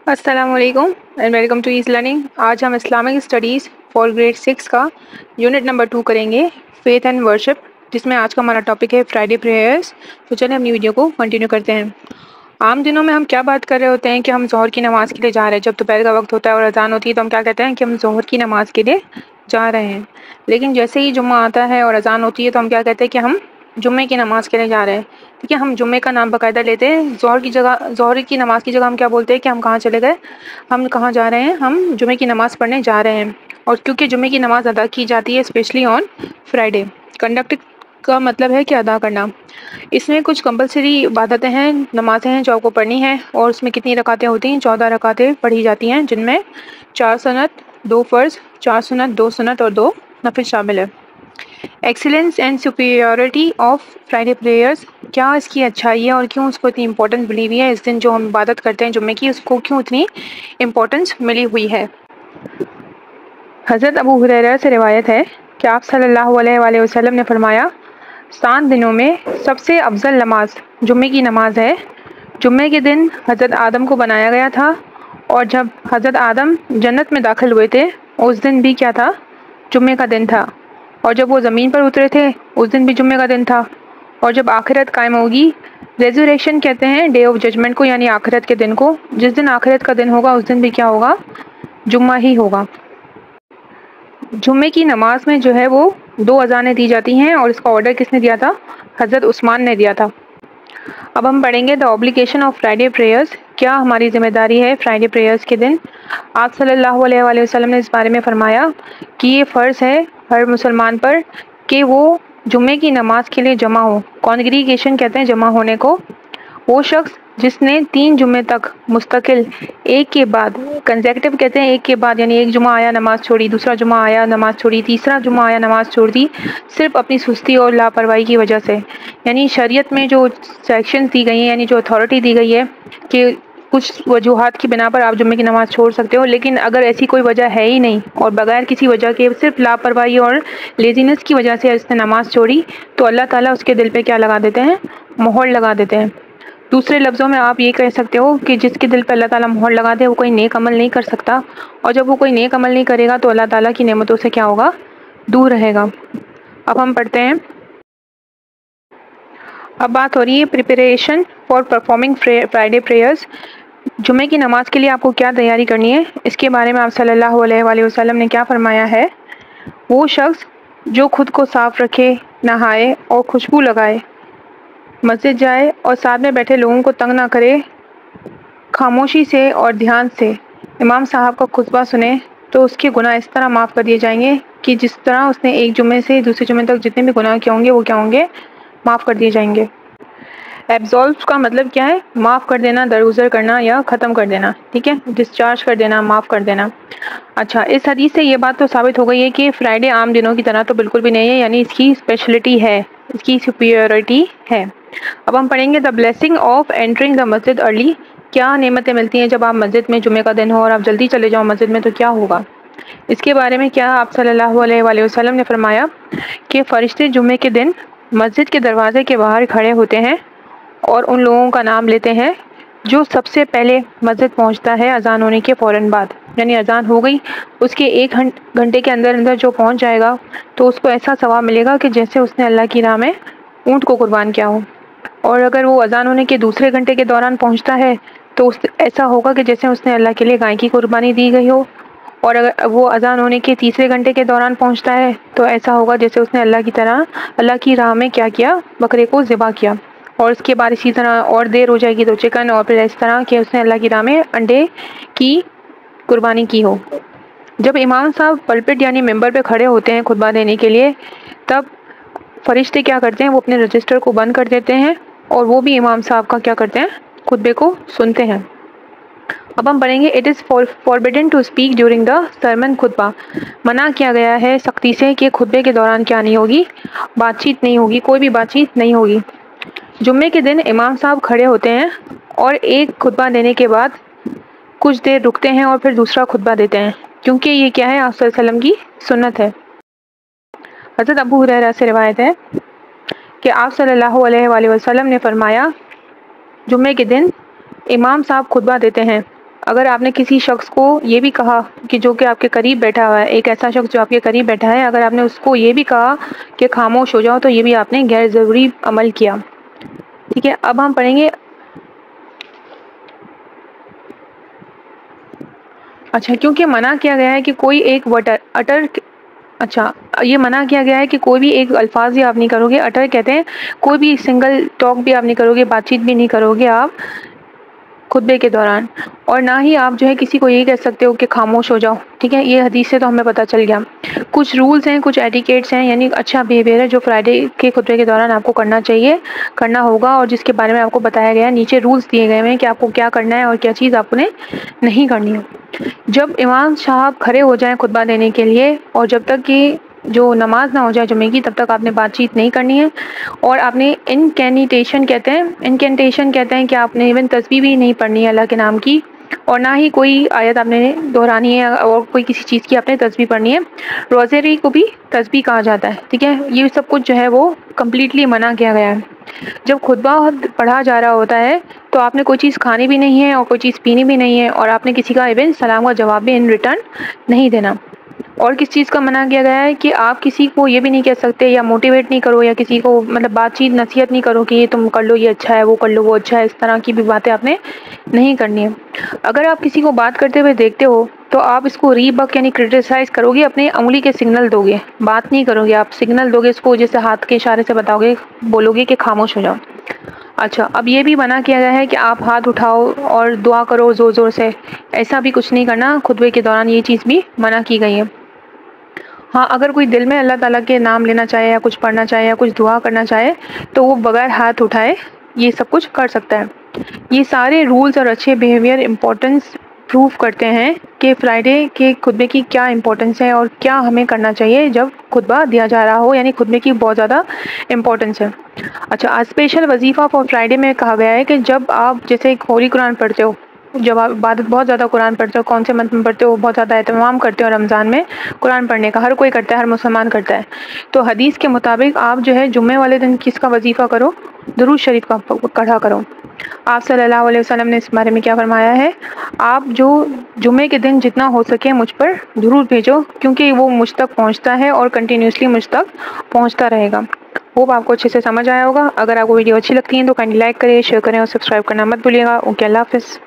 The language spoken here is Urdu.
السلام علیکم and welcome to easy learning. آج ہم اسلامک اسٹڈیز فار گریڈ 6 کا یونٹ نمبر 2 کریں گے، فیتھ اینڈ ورشپ، جس میں آج کا ہمارا ٹاپک ہے فرائیڈے پریئرز۔ تو چلیں اپنی ویڈیو کو کنٹینیو کرتے ہیں۔ عام دنوں میں ہم کیا بات کر رہے ہوتے ہیں کہ ہم ظہر کی نماز کے لیے جا رہے ہیں۔ جب دوپہر کا وقت ہوتا ہے اور اذان ہوتی ہے تو ہم کیا کہتے ہیں کہ ہم ظہر کی نماز کے لیے جا رہے ہیں۔ لیکن جیسے ہی جمعہ آتا ہے اور اذان ہوتی ہے تو ہم کیا کہتے ہیں کہ ہم جمعے کی نماز کے لیے جا رہے ہیں۔ ٹھیک ہے، ہم جمعے کا نام باقاعدہ لیتے ہیں۔ ظہر کی نماز کی جگہ ہم کیا بولتے ہیں کہ ہم کہاں چلے گئے، ہم کہاں جا رہے ہیں، ہم جمعے کی نماز پڑھنے جا رہے ہیں۔ اور کیونکہ جمعے کی نماز ادا کی جاتی ہے اسپیشلی آن فرائیڈے، کنڈکٹ کا مطلب ہے کہ ادا کرنا۔ اس میں کچھ کمپلسری عبادتیں ہیں، نمازیں ہیں جو آپ کو پڑھنی ہیں، اور اس میں کتنی رکعتیں ہوتی ہیں؟ 14 رکعتیں پڑھی جاتی ہیں، جن میں 4 سنت، 2 فرض، 4 سنت، 2 سنت اور 2 نفل شامل ہے۔ Excellence and superiority of Friday prayers, کیا اس کی اچھائی ہے اور کیوں اس کو اتنی امپورٹنس ملی ہوئی ہے؟ اس دن جو ہم عبادت کرتے ہیں جمعے کی، اس کو کیوں اتنی امپورٹنس ملی ہوئی ہے؟ حضرت ابو ہریرہ سے روایت ہے کہ آپ صلی اللہ علیہ وآلہ وسلم نے فرمایا، 7 دنوں میں سب سے افضل نماز جمعے کی نماز ہے۔ جمعے کے دن حضرت آدم کو بنایا گیا تھا، اور جب حضرت آدم جنت میں داخل ہوئے تھے اس دن بھی کیا تھا؟ جمعے کا دن تھا۔ اور جب وہ زمین پر اترے تھے اس دن بھی جمعے کا دن تھا۔ اور جب آخرت قائم ہوگی، ریزوریشن کہتے ہیں ڈے آف ججمنٹ کو، یعنی آخرت کے دن کو، جس دن آخرت کا دن ہوگا اس دن بھی کیا ہوگا؟ جمعہ ہی ہوگا۔ جمعے کی نماز میں جو ہے وہ 2 اذانیں دی جاتی ہیں، اور اس کا آرڈر کس نے دیا تھا؟ حضرت عثمان نے دیا تھا۔ اب ہم پڑھیں گے دا اوبلیگیشن آف فرائیڈے پریئرز، کیا ہماری ذمہ داری ہے فرائیڈے پریئرز کے دن؟ آپ صلی اللہ علیہ وآلہ وسلم نے اس بارے میں فرمایا کہ یہ فرض ہے ہر مسلمان پر کہ وہ جمعے کی نماز کے لیے جمع ہو۔ کانگریگیشن کہتے ہیں جمع ہونے کو۔ وہ شخص جس نے 3 جمعے تک مستقل ایک کے بعد، کنزیکٹو کہتے ہیں ایک کے بعد، یعنی ایک جمعہ آیا نماز چھوڑی، دوسرا جمعہ آیا نماز چھوڑی، تیسرا جمعہ آیا نماز چھوڑ دی، صرف اپنی سستی اور لاپرواہی کی وجہ سے۔ یعنی شریعت میں جو سیکشنز دی گئی ہیں، یعنی جو اتھارٹی دی گئی ہے کہ کچھ وجوہات کی بنا پر آپ جمعے کی نماز چھوڑ سکتے ہو، لیکن اگر ایسی کوئی وجہ ہے ہی نہیں اور بغیر کسی وجہ کے صرف لاپرواہی اور لیزینس کی وجہ سے اس نے نماز چھوڑی، تو اللہ تعالیٰ اس کے دل پہ کیا لگا دیتے ہیں؟ مہر لگا دیتے ہیں۔ دوسرے لفظوں میں آپ یہ کہہ سکتے ہو کہ جس کے دل پہ اللہ تعالیٰ مہر لگا دے وہ کوئی نیک عمل نہیں کر سکتا، اور جب وہ کوئی نیک عمل نہیں کرے گا تو اللہ تعالیٰ کی نعمتوں سے کیا ہوگا؟ دور رہے گا۔ اب ہم پڑھتے ہیں، اب بات ہو رہی ہے preparation for performing Friday prayers. جمعے کی نماز کے لیے آپ کو کیا تیاری کرنی ہے، اس کے بارے میں آپ صلی اللہ علیہ وآلہ وسلم نے کیا فرمایا ہے؟ وہ شخص جو خود کو صاف رکھے، نہائے اور خوشبو لگائے، مسجد جائے اور ساتھ میں بیٹھے لوگوں کو تنگ نہ کرے، خاموشی سے اور دھیان سے امام صاحب کا خطبہ سنے، تو اس کے گناہ اس طرح معاف کر دیے جائیں گے کہ جس طرح اس نے ایک جمعے سے دوسرے جمعے تک جتنے بھی گناہ کیے ہوں گے وہ کیا ہوں گے؟ معاف کر دیے جائیں گے۔ ایبزالو کا مطلب کیا ہے؟ معاف کر دینا، درگزر کرنا یا ختم کر دینا، ٹھیک ہے، ڈسچارج کر دینا، معاف کر دینا۔ اچھا، اس حدیث سے یہ بات تو ثابت ہو گئی ہے کہ فرائیڈے عام دنوں کی طرح تو بالکل بھی نہیں ہے، یعنی اس کی اسپیشلٹی ہے، اس کی سپیریورٹی ہے۔ اب ہم پڑھیں گے the blessing of entering the Masjid early, کیا نعمتیں ملتی ہیں جب آپ مسجد میں جمعے کا دن ہو اور آپ جلدی چلے جاؤ مسجد میں، تو کیا ہوگا؟ اس کے بارے میں کیا آپ صلی اللہ علیہ وآلہ وسلم نے فرمایا کہ فرشتے جمعے کے دن مسجد کے دروازے کے باہر کھڑے ہوتے ہیں اور ان لوگوں کا نام لیتے ہیں جو سب سے پہلے مسجد پہنچتا ہے اذان ہونے کے فوراً بعد، یعنی اذان ہو گئی اس کے 1 گھنٹے کے اندر اندر جو پہنچ جائے گا تو اس کو ایسا ثواب ملے گا کہ جیسے اس نے اللہ کی راہ میں اونٹ کو قربان کیا ہو۔ اور اگر وہ اذان ہونے کے دوسرے گھنٹے کے دوران پہنچتا ہے تو ایسا ہوگا کہ جیسے اس نے اللہ کے لیے گائے کی قربانی دی گئی ہو، اور اگر وہ اذان ہونے کے تیسرے گھنٹے کے دوران پہنچتا ہے تو ایسا ہوگا جیسے اس نے اللہ کی راہ میں کیا کیا؟ بکرے کو ذبح کیا۔ اور اس کے بعد اسی طرح اور دیر ہو جائے گی تو چکن، اور پھر اس طرح کہ اس نے اللہ کی راہ میں انڈے کی قربانی کی ہو۔ جب امام صاحب پلپٹ یعنی ممبر پہ کھڑے ہوتے ہیں خطبہ دینے کے لیے، تب فرشتے کیا کرتے ہیں؟ وہ اپنے رجسٹر کو بند کر دیتے ہیں اور وہ بھی امام صاحب کا کیا کرتے ہیں؟ خطبے کو سنتے ہیں۔ اب ہم پڑھیں گے it is forbidden to speak during the sermon, خطبہ منع کیا گیا ہے سختی سے کہ خطبے کے دوران کیا نہیں ہوگی؟ بات چیت نہیں ہوگی، کوئی بھی بات چیت نہیں ہوگی۔ جمعے کے دن امام صاحب کھڑے ہوتے ہیں اور ایک خطبہ دینے کے بعد کچھ دیر رکتے ہیں اور پھر دوسرا خطبہ دیتے ہیں، کیونکہ یہ کیا ہے؟ آپ صلی اللہ علیہ وسلم کی سنت ہے۔ حضرت ابو ہریرہ سے روایت ہے کہ آپ صلی اللہ علیہ وآلہ وسلم نے فرمایا، جمعے کے دن امام صاحب خطبہ دیتے ہیں اگر آپ نے کسی شخص کو یہ بھی کہا کہ جو کہ آپ کے قریب بیٹھا ہوا ہے، ایک ایسا شخص جو آپ کے قریب بیٹھا ہے، اگر آپ نے اس کو یہ بھی کہا کہ خاموش ہو جاؤ، تو یہ بھی آپ نے غیر ضروری عمل کیا. ٹھیک ہے، اب ہم پڑھیں گے. اچھا، کیونکہ منع کیا گیا ہے کہ کوئی ایک اچھا، یہ منع کیا گیا ہے کہ کوئی بھی ایک الفاظ بھی آپ نہیں کرو گے. اٹر کہتے ہیں کوئی بھی سنگل ٹاک بھی آپ نہیں کرو گے، بات چیت بھی نہیں کرو گے آپ خطبے کے دوران. اور نہ ہی آپ جو ہے کسی کو یہ کہہ سکتے ہو کہ خاموش ہو جاؤ. ٹھیک ہے، یہ حدیث سے تو ہمیں پتہ چل گیا. کچھ رولز ہیں، کچھ ایٹیکیٹس ہیں، یعنی اچھا بیہیویئر ہے جو فرائیڈے کے خطبے کے دوران آپ کو کرنا چاہیے، کرنا ہوگا، اور جس کے بارے میں آپ کو بتایا گیا ہے. نیچے رولز دیے گئے ہیں کہ آپ کو کیا کرنا ہے اور کیا چیز آپ نے نہیں کرنی ہے. جب امام صاحب کھڑے ہو جائیں خطبہ دینے کے لیے، اور جب تک کہ جو نماز نہ ہو جائے جمعے کی، تب تک آپ نے بات چیت نہیں کرنی ہے. اور آپ نے انکینٹیشن کہتے ہیں کہ آپ نے ایون تسبیح بھی نہیں پڑھنی ہے اللہ کے نام کی، اور نہ ہی کوئی آیت آپ نے دہرانی ہے اور کوئی کسی چیز کی آپ نے تسبیح پڑھنی ہے. روزیری کو بھی تسبیح کہا جاتا ہے. ٹھیک ہے، یہ سب کچھ جو ہے وہ کمپلیٹلی منع کیا گیا ہے. جب خطبہ پڑھا جا رہا ہوتا ہے تو آپ نے کوئی چیز کھانی بھی نہیں ہے اور کوئی چیز پینی بھی نہیں ہے، اور آپ نے کسی کا ایون سلام کا جواب بھی ان ریٹرن نہیں دینا. اور کس چیز کا منع کیا گیا ہے کہ آپ کسی کو یہ بھی نہیں کہہ سکتے یا موٹیویٹ نہیں کرو، یا کسی کو مطلب بات چیت نصیحت نہیں کرو کہ یہ تم کر لو، یہ اچھا ہے، وہ کر لو، وہ اچھا ہے. اس طرح کی بھی باتیں آپ نے نہیں کرنی ہے. اگر آپ کسی کو بات کرتے ہوئے دیکھتے ہو تو آپ اس کو ری بک یعنی کرٹیسائز کرو گے، اپنے انگلی کے سگنل دو گے، بات نہیں کرو گے. آپ سگنل دو گے اس کو، جیسے ہاتھ کے اشارے سے بتاؤ گے، بولو گے کہ خاموش ہو جاؤ. اچھا، اب یہ بھی منع کیا گیا ہے کہ آپ ہاتھ اٹھاؤ اور دعا کرو زور زور سے. ایسا بھی کچھ نہیں کرنا خطبے کے دوران، یہ چیز بھی منع کی گئی ہے. ہاں، اگر کوئی دل میں اللہ تعالیٰ کے نام لینا چاہے یا کچھ پڑھنا چاہے یا کچھ دعا کرنا چاہے تو وہ بغیر ہاتھ اٹھائے یہ سب کچھ کر سکتا ہے. یہ سارے رولز اور اچھے بیہیویئر امپورٹنس پروف کرتے ہیں کہ فرائیڈے کے خطبے کی کیا امپورٹنس ہے اور کیا ہمیں کرنا چاہیے جب خطبہ دیا جا رہا ہو. یعنی خطبے کی بہت زیادہ امپورٹنس ہے. اچھا، اسپیشل وظیفہ فار فرائیڈے میں کہا گیا ہے کہ جب آپ جیسے ہولی قرآن پڑھتے ہو، جب آپ عبادت بہت زیادہ قرآن پڑھتے ہو، کون سے منتھ میں پڑھتے ہو، بہت زیادہ اہتمام کرتے ہو رمضان میں قرآن پڑھنے کا، ہر کوئی کرتا ہے، ہر مسلمان کرتا ہے. تو حدیث کے مطابق آپ جو ہے جمعے والے دن کس کا وظیفہ کرو؟ درود شریف کا پڑھا کرو. آپ صلی اللہ علیہ وسلم نے اس بارے میں کیا فرمایا ہے؟ آپ جو جمعے کے دن جتنا ہو سکے مجھ پر درود بھیجو، کیونکہ وہ مجھ تک پہنچتا ہے اور کنٹینیوسلی مجھ تک پہنچتا رہے گا. ہوپ آپ کو اچھے سے سمجھ آیا ہوگا. اگر آپ کو ویڈیو اچھی لگتی ہے تو کائنڈلی لائک کریں، شیئر کریں اور سبسکرائب کرنا مت بھولیے گا. اوکے، اللہ حافظ.